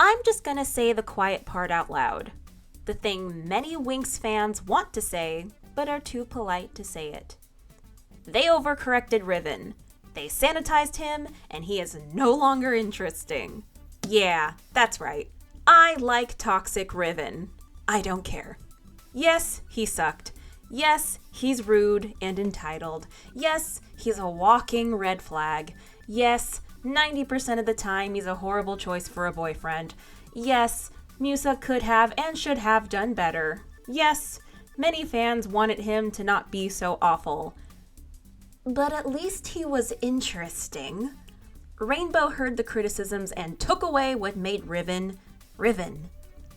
I'm just gonna say the quiet part out loud. The thing many Winx fans want to say, but are too polite to say it. They overcorrected Riven. They sanitized him, and he is no longer interesting. Yeah, that's right. I like toxic Riven. I don't care. Yes, he sucked. Yes, he's rude and entitled. Yes, he's a walking red flag. Yes, 90% of the time he's a horrible choice for a boyfriend. Yes, Musa could have and should have done better. Yes, many fans wanted him to not be so awful. But at least he was interesting. Rainbow heard the criticisms and took away what made Riven, Riven.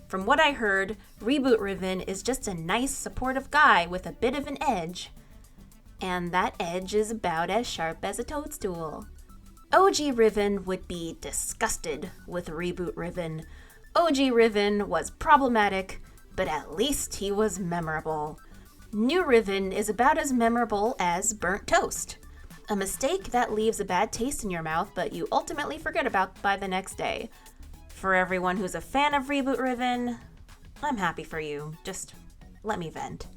From what I heard, Reboot Riven is just a nice, supportive guy with a bit of an edge. And that edge is about as sharp as a toadstool. OG Riven would be disgusted with Reboot Riven. OG Riven was problematic, but at least he was memorable. New Riven is about as memorable as burnt toast. A mistake that leaves a bad taste in your mouth, but you ultimately forget about by the next day. For everyone who's a fan of Reboot Riven, I'm happy for you. Just let me vent.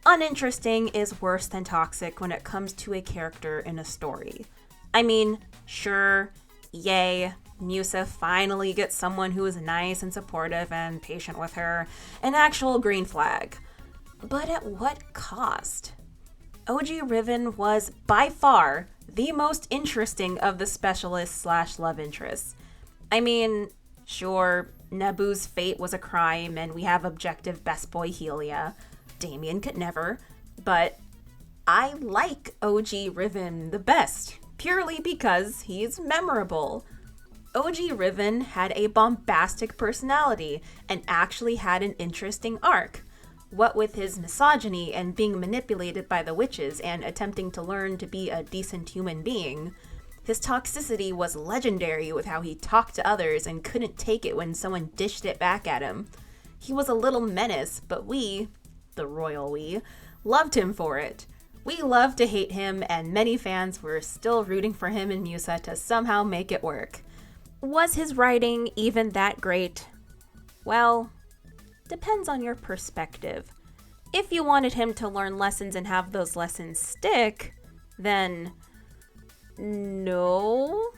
Uninteresting is worse than toxic when it comes to a character in a story. I mean, sure, yay, Musa finally gets someone who is nice and supportive and patient with her, an actual green flag. But at what cost? OG Riven was by far the most interesting of the specialists/love interests. I mean, sure, Nebu's fate was a crime and we have objective best boy Helia. Damien could never, but I like OG Riven the best, purely because he's memorable. OG Riven had a bombastic personality and actually had an interesting arc. What with his misogyny and being manipulated by the witches and attempting to learn to be a decent human being, his toxicity was legendary with how he talked to others and couldn't take it when someone dished it back at him. He was a little menace, but we, the royal we, loved him for it. We loved to hate him, and many fans were still rooting for him and Musa to somehow make it work. Was his writing even that great? Well, depends on your perspective. If you wanted him to learn lessons and have those lessons stick, then no.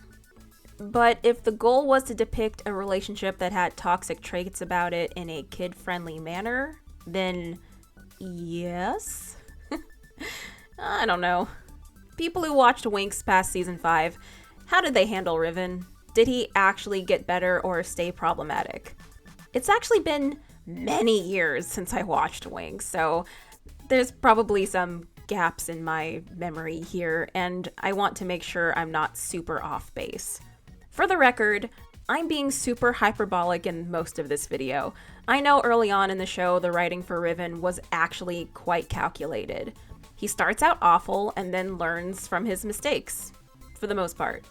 But if the goal was to depict a relationship that had toxic traits about it in a kid-friendly manner, then yes. I don't know. People who watched Winx past season 5, how did they handle Riven? Did he actually get better or stay problematic? It's actually been many years since I watched Winx, so there's probably some gaps in my memory here, and I want to make sure I'm not super off base. For the record, I'm being super hyperbolic in most of this video. I know early on in the show, the writing for Riven was actually quite calculated. He starts out awful and then learns from his mistakes, for the most part.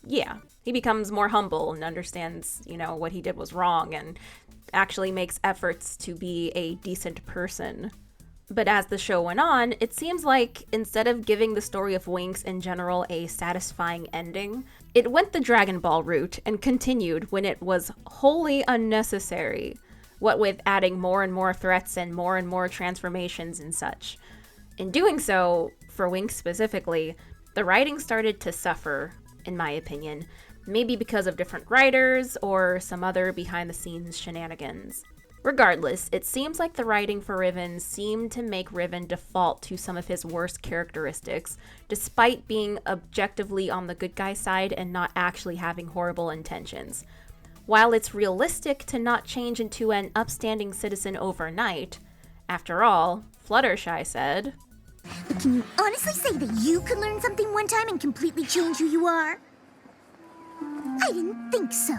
Yeah, he becomes more humble and understands, what he did was wrong and actually makes efforts to be a decent person. But as the show went on, it seems like instead of giving the story of Winx in general a satisfying ending, it went the Dragon Ball route and continued when it was wholly unnecessary, what with adding more and more threats and more transformations and such. In doing so, for Winx specifically, the writing started to suffer, in my opinion, maybe because of different writers or some other behind-the-scenes shenanigans. Regardless, it seems like the writing for Riven seemed to make Riven default to some of his worst characteristics, despite being objectively on the good guy side and not actually having horrible intentions. While it's realistic to not change into an upstanding citizen overnight, after all, Fluttershy said, "But can you honestly say that you could learn something one time and completely change who you are? I didn't think so."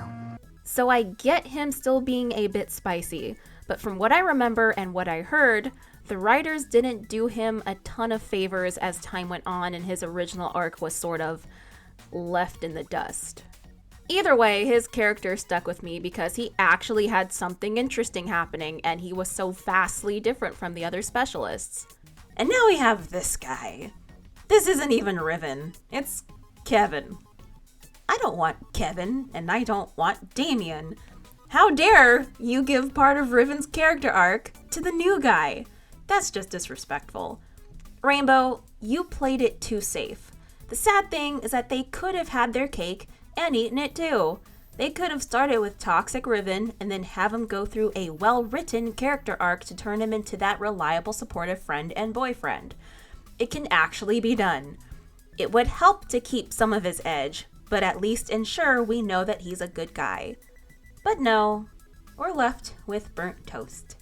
So I get him still being a bit spicy, but from what I remember and what I heard, the writers didn't do him a ton of favors as time went on and his original arc was sort of left in the dust. Either way, his character stuck with me because he actually had something interesting happening and he was so vastly different from the other specialists. And now we have this guy. This isn't even Riven, it's Kevin. I don't want Kevin, and I don't want Damien. How dare you give part of Riven's character arc to the new guy? That's just disrespectful. Rainbow, you played it too safe. The sad thing is that they could have had their cake and eaten it too. They could have started with toxic Riven and then have him go through a well-written character arc to turn him into that reliable, supportive friend and boyfriend. It can actually be done. It would help to keep some of his edge, but at least ensure we know that he's a good guy. But no, we're left with burnt toast.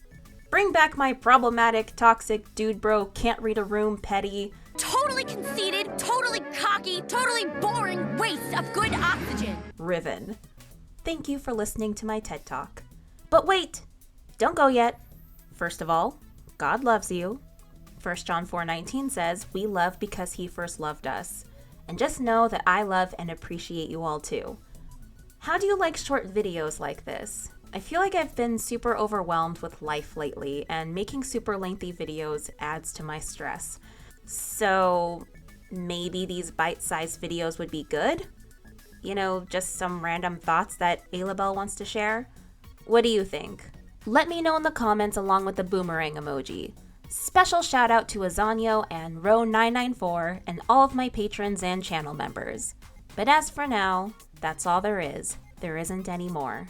Bring back my problematic, toxic, dude bro, can't read a room, petty, Totally conceited, totally cocky, totally boring waste of good oxygen. Riven. Thank you for listening to my TED Talk. But wait, don't go yet. First of all, God loves you. 1 John 4:19 says, we love because he first loved us. And just know that I love and appreciate you all too. How do you like short videos like this? I feel like I've been super overwhelmed with life lately, and making super lengthy videos adds to my stress. So maybe these bite-sized videos would be good? You know, just some random thoughts that Aloubell wants to share? What do you think? Let me know in the comments along with the boomerang emoji. Special shout out to Azanyo and Ro994 and all of my patrons and channel members. But as for now, that's all there is. There isn't any more.